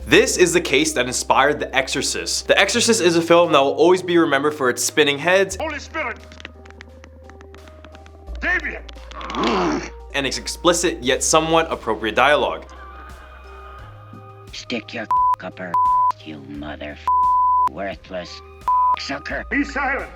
This is the case that inspired The Exorcist. The Exorcist is a film that will always be remembered for its spinning heads, Holy Spirit, Damien, and its explicit yet somewhat appropriate dialogue. Stick your up her, you mother worthless sucker. be silent.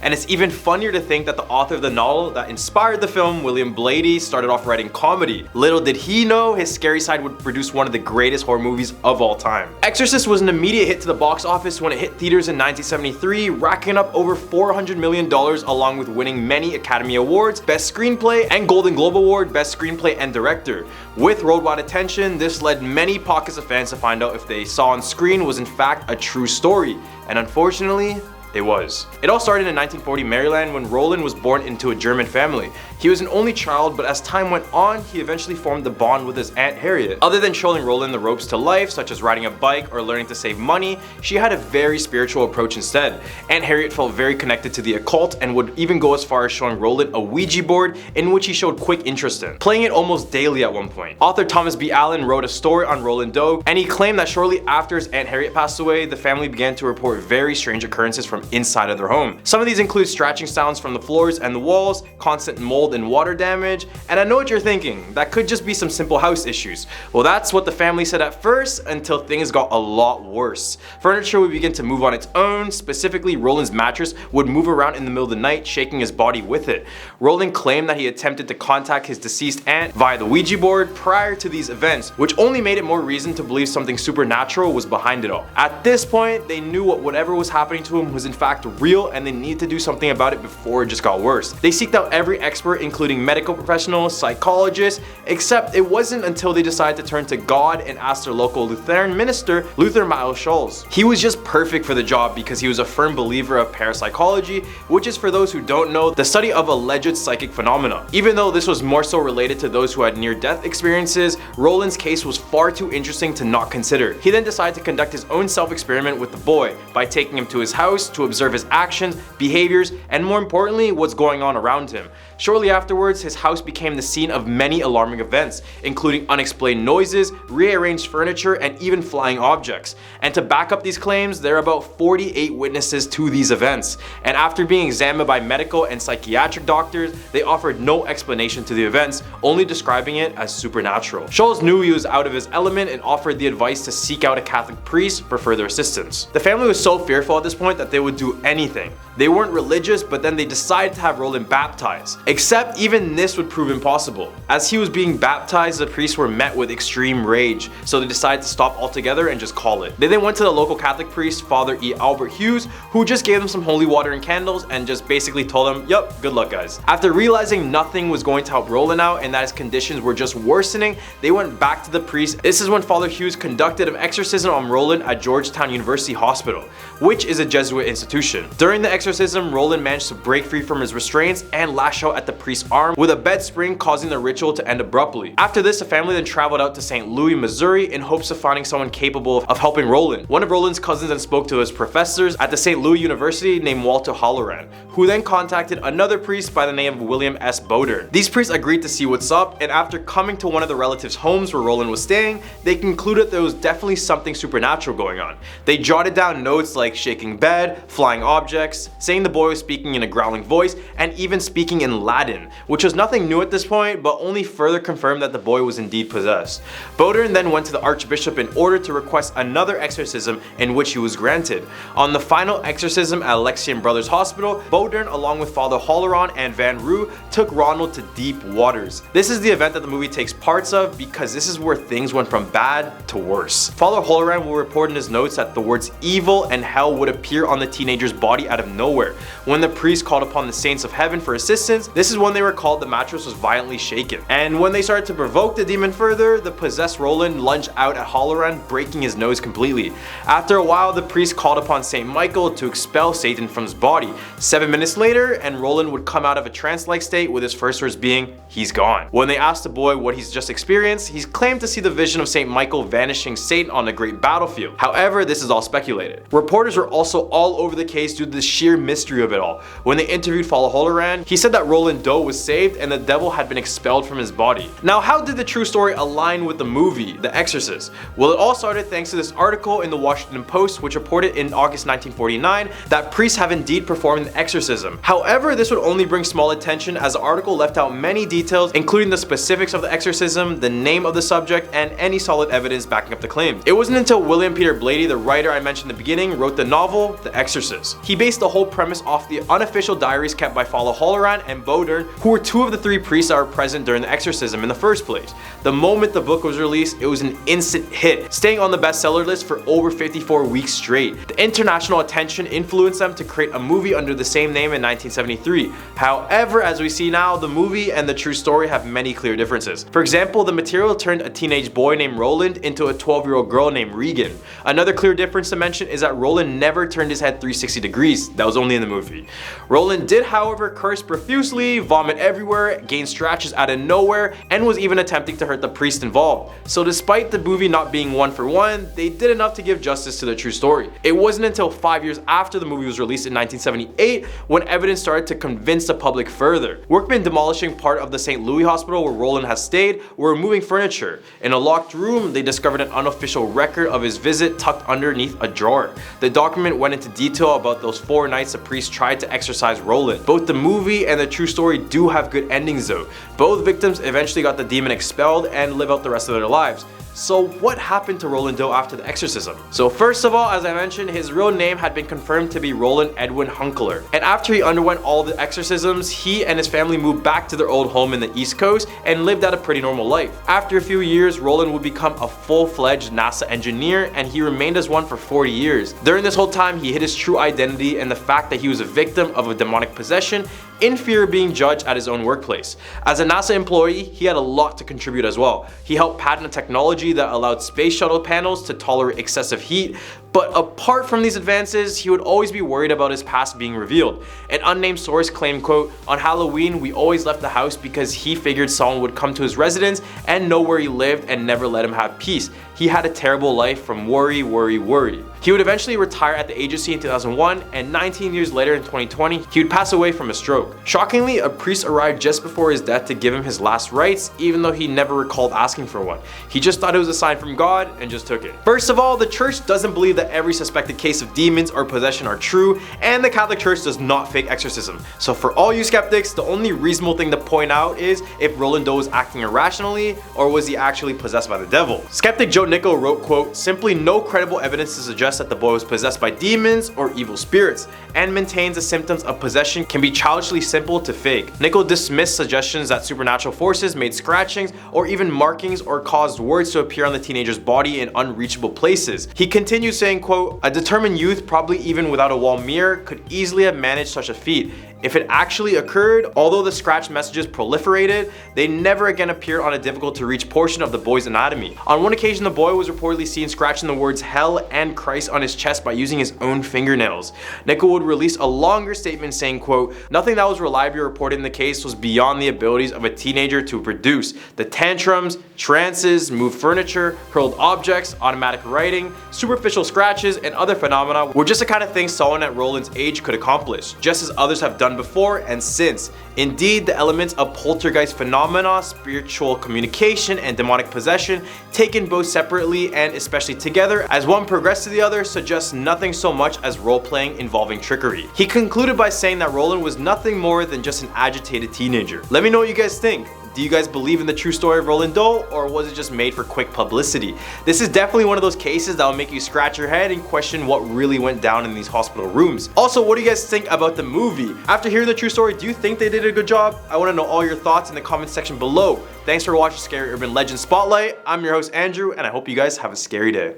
And it's even funnier to think that the author of the novel that inspired the film, William Blady, started off writing comedy. Little did he know his scary side would produce one of the greatest horror movies of all time. Exorcist was an immediate hit to the box office when it hit theaters in 1973, racking up over $400 million along with winning many Academy Awards, Best Screenplay, and Golden Globe Award, Best Screenplay and Director. With worldwide attention, this led many pockets of fans to find out if they saw on screen was in fact a true story, and unfortunately, it was. It all started in 1940 Maryland when Roland was born into a German family. He was an only child, but as time went on, he eventually formed a bond with his Aunt Harriet. Other than showing Roland the ropes to life, such as riding a bike or learning to save money, she had a very spiritual approach instead. Aunt Harriet felt very connected to the occult and would even go as far as showing Roland a Ouija board in which he showed quick interest in, playing it almost daily at one point. Author Thomas B. Allen wrote a story on Roland Doe, and he claimed that shortly after his Aunt Harriet passed away, the family began to report very strange occurrences from inside of their home. Some of these include scratching sounds from the floors and the walls, constant mold and water damage, and I know what you're thinking, that could just be some simple house issues. Well, that's what the family said at first, until things got a lot worse. Furniture would begin to move on its own, specifically Roland's mattress would move around in the middle of the night, shaking his body with it. Roland claimed that he attempted to contact his deceased aunt via the Ouija board prior to these events, which only made it more reason to believe something supernatural was behind it all. At this point, they knew whatever was happening to him was in fact real, and they needed to do something about it before it just got worse. They seeked out every expert, including medical professionals, psychologists, except it wasn't until they decided to turn to God and ask their local Lutheran minister, Luther Miles Scholz. He was just perfect for the job because he was a firm believer of parapsychology, which is, for those who don't know, the study of alleged psychic phenomena. Even though this was more so related to those who had near-death experiences, Roland's case was far too interesting to not consider. He then decided to conduct his own self-experiment with the boy by taking him to his house to observe his actions, behaviors, and more importantly, what's going on around him. Shortly afterwards, his house became the scene of many alarming events, including unexplained noises, rearranged furniture, and even flying objects. And to back up these claims, there are about 48 witnesses to these events. And after being examined by medical and psychiatric doctors, they offered no explanation to the events, only describing it as supernatural. Scholz knew he was out of his element and offered the advice to seek out a Catholic priest for further assistance. The family was so fearful at this point that they would do anything. They weren't religious, but then they decided to have Roland baptized. Except even this would prove impossible. As he was being baptized, the priests were met with extreme rage, so they decided to stop altogether and just call it. They then went to the local Catholic priest, Father E. Albert Hughes, who just gave them some holy water and candles and just basically told them, yup, good luck guys. After realizing nothing was going to help Roland out and that his conditions were just worsening, they went back to the priest. This is when Father Hughes conducted an exorcism on Roland at Georgetown University Hospital, which is a Jesuit institution. During the exorcism, Roland managed to break free from his restraints and lash out at the priest's arm with a bed spring, causing the ritual to end abruptly. After this, the family then traveled out to St. Louis, Missouri in hopes of finding someone capable of helping Roland. One of Roland's cousins then spoke to his professors at the St. Louis University named Walter Halloran, who then contacted another priest by the name of William S. Boder. These priests agreed to see what's up, and after coming to one of the relatives' homes where Roland was staying, they concluded there was definitely something supernatural going on. They jotted down notes like shaking bed, flying objects, saying the boy was speaking in a growling voice, and even speaking in Latin, which was nothing new at this point, but only further confirmed that the boy was indeed possessed. Bodern then went to the Archbishop in order to request another exorcism, in which he was granted. On the final exorcism at Alexian Brothers Hospital, Bodern, along with Father Halloran and Van Roo, took Ronald to deep waters. This is the event that the movie takes parts of because this is where things went from bad to worse. Father Halloran will report in his notes that the words evil and hell would appear on the teenager's body out of nowhere. When the priest called upon the saints of heaven for assistance, this is when they were called the mattress was violently shaken. And when they started to provoke the demon further, the possessed Roland lunged out at Halloran, breaking his nose completely. After a while, the priest called upon Saint Michael to expel Satan from his body. 7 minutes later, and Roland would come out of a trance-like state with his first words being, "He's gone." When they asked the boy what he's just experienced, he's claimed to see the vision of Saint Michael vanishing Satan on a great battlefield. However, this is all speculated. Reporters were also all over the case due to the sheer mystery of it all. When they interviewed Father Halloran, he said that Roland Doe Doe was saved and the devil had been expelled from his body. Now, how did the true story align with the movie, The Exorcist? Well, it all started thanks to this article in the Washington Post, which reported in August 1949 that priests have indeed performed an exorcism. However, this would only bring small attention as the article left out many details, including the specifics of the exorcism, the name of the subject, and any solid evidence backing up the claim. It wasn't until William Peter Blatty, the writer I mentioned in the beginning, wrote the novel, The Exorcist. He based the whole premise off the unofficial diaries kept by Father Halloran and Bodern, who were two of the three priests that were present during the exorcism in the first place. The moment the book was released, it was an instant hit, staying on the bestseller list for over 54 weeks straight. The international attention influenced them to create a movie under the same name in 1973. However, as we see now, the movie and the true story have many clear differences. For example, the material turned a teenage boy named Roland into a 12-year-old girl named Regan. Another clear difference to mention is that Roland never turned his head 360 degrees. That was only in the movie. Roland did, however, curse profusely, vomit everywhere, gain scratches out of nowhere, and was even attempting to hurt the priest involved. So despite the movie not being one for one, they did enough to give justice to the true story. It wasn't until 5 years after the movie was released in 1978 when evidence started to convince the public further. Workmen demolishing part of the St. Louis hospital where Roland has stayed were removing furniture. In a locked room, they discovered an unofficial record of his visit tucked underneath a drawer. The document went into detail about those 4 nights the priest tried to exorcise Roland. Both the movie and the true story do have good endings though. Both victims eventually got the demon expelled and live out the rest of their lives. So what happened to Roland Doe after the exorcism? So first of all, as I mentioned, his real name had been confirmed to be Roland Edwin Hunkler. And after he underwent all the exorcisms, he and his family moved back to their old home in the East Coast and lived out a pretty normal life. After a few years, Roland would become a full-fledged NASA engineer, and he remained as one for 40 years. During this whole time, he hid his true identity and the fact that he was a victim of a demonic possession in fear of being judged at his own workplace. As a NASA employee, he had a lot to contribute as well. He helped patent a technology that allowed space shuttle panels to tolerate excessive heat, but apart from these advances, he would always be worried about his past being revealed. An unnamed source claimed, quote, "On Halloween, we always left the house because he figured someone would come to his residence and know where he lived and never let him have peace. He had a terrible life from worry, worry, worry." He would eventually retire at the agency in 2001, and 19 years later in 2020, he would pass away from a stroke. Shockingly, a priest arrived just before his death to give him his last rites, even though he never recalled asking for one. He just thought it was a sign from God and just took it. First of all, the church doesn't believe that every suspected case of demons or possession are true, and the Catholic Church does not fake exorcism. So for all you skeptics, the only reasonable thing to point out is if Roland Doe was acting irrationally, or was he actually possessed by the devil? Skeptic Joe Nickell wrote, quote, "Simply no credible evidence to suggest that the boy was possessed by demons or evil spirits, and maintains the symptoms of possession can be childishly simple to fake." Nickell dismissed suggestions that supernatural forces made scratchings or even markings or caused words to appear on the teenager's body in unreachable places. He continued saying, quote, "A determined youth, probably even without a wall mirror, could easily have managed such a feat. If it actually occurred, although the scratch messages proliferated, they never again appeared on a difficult to reach portion of the boy's anatomy. On one occasion, the boy was reportedly seen scratching the words hell and Christ on his chest by using his own fingernails." Nickell would release a longer statement saying, quote, "Nothing that was reliably reported in the case was beyond the abilities of a teenager to produce. The tantrums, trances, moved furniture, hurled objects, automatic writing, superficial scratches, and other phenomena were just the kind of things someone at Roland's age could accomplish, just as others have done before and since. Indeed, the elements of poltergeist phenomena, spiritual communication, and demonic possession, taken both separately and especially together as one progressed to the other, suggests nothing so much as role-playing involving trickery." He concluded by saying that Roland was nothing more than just an agitated teenager. Let me know what you guys think. Do you guys believe in the true story of Roland Doe, or was it just made for quick publicity? This is definitely one of those cases that will make you scratch your head and question what really went down in these hospital rooms. Also, what do you guys think about the movie? After hearing the true story, do you think they did a good job? I want to know all your thoughts in the comment section below. Thanks for watching Scary Urban Legend Spotlight. I'm your host Andrew, and I hope you guys have a scary day.